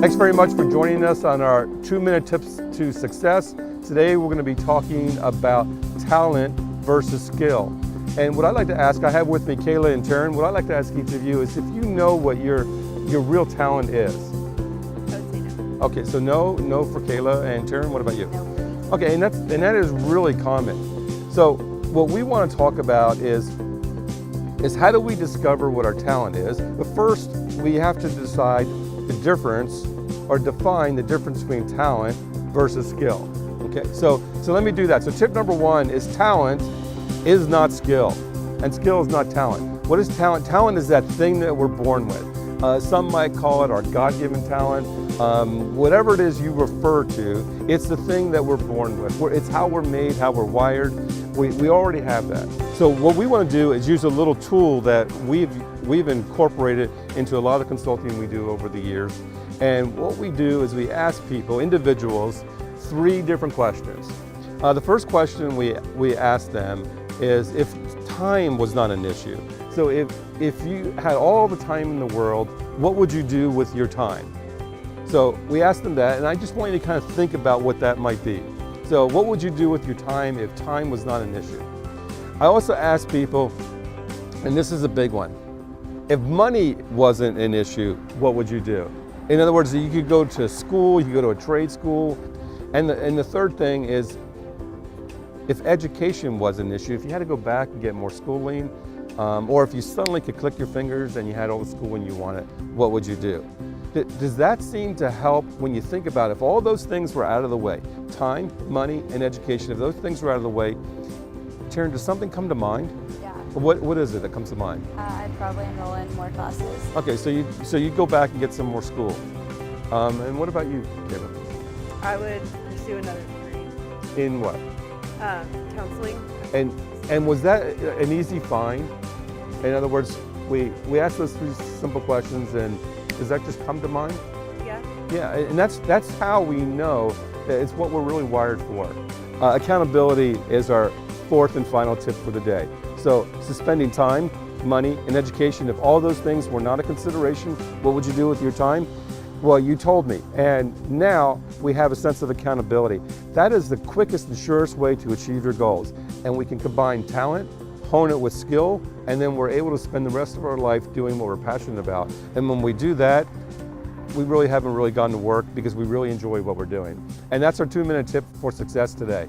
Thanks very much for joining us on our 2-minute tips to success. Today we're going to be talking about talent versus skill. And what I'd like to ask, I have with me Kayla and Taryn, what I'd like to ask each of you is if you know what your real talent is. I would say no. Okay, so no for Kayla, and Taryn, what about you? No. Okay, and that is really common. So what we want to talk about is how do we discover what our talent is? But first, we have to decide the difference or define the difference between talent versus skill. Okay, so let me do that. So tip number one is talent is not skill, and skill is not talent. What is talent? Talent is that thing that we're born with. Some might call it our God-given talent. Whatever it is you refer to, it's the thing that we're born with. It's how we're made, how we're wired. We already have that. So what we want to do is use a little tool that we've incorporated into a lot of the consulting we do over the years. And what we do is we ask people, individuals, 3 different questions. The first question we ask them is if time was not an issue. So if you had all the time in the world, what would you do with your time? So we ask them that, and I just want you to kind of think about what that might be. So what would you do with your time if time was not an issue? I also ask people, and this is a big one, if money wasn't an issue, what would you do? In other words, you could go to school, you could go to a trade school, and the third thing is, if education was an issue, if you had to go back and get more schooling, or if you suddenly could click your fingers and you had all the schooling you wanted, what would you do? Does that seem to help when you think about if all those things were out of the way, time, money, and education, if those things were out of the way, Taryn, does something come to mind? Yeah. What is it that comes to mind? I'd probably enroll in more classes. Okay, so you go back and get some more school. And what about you, Kevin? I would pursue another degree. In what? Counseling. And was that an easy find? In other words, we asked those 3 simple questions, and does that just come to mind? Yeah. Yeah, and that's how we know that it's what we're really wired for. Accountability is our 4th and final tip for the day. So spending time, money, and education, if all those things were not a consideration, what would you do with your time? Well, you told me, and now we have a sense of accountability. That is the quickest and surest way to achieve your goals. And we can combine talent, hone it with skill, and then we're able to spend the rest of our life doing what we're passionate about. And when we do that, we really haven't really gone to work because we really enjoy what we're doing. And that's our 2-minute tip for success today.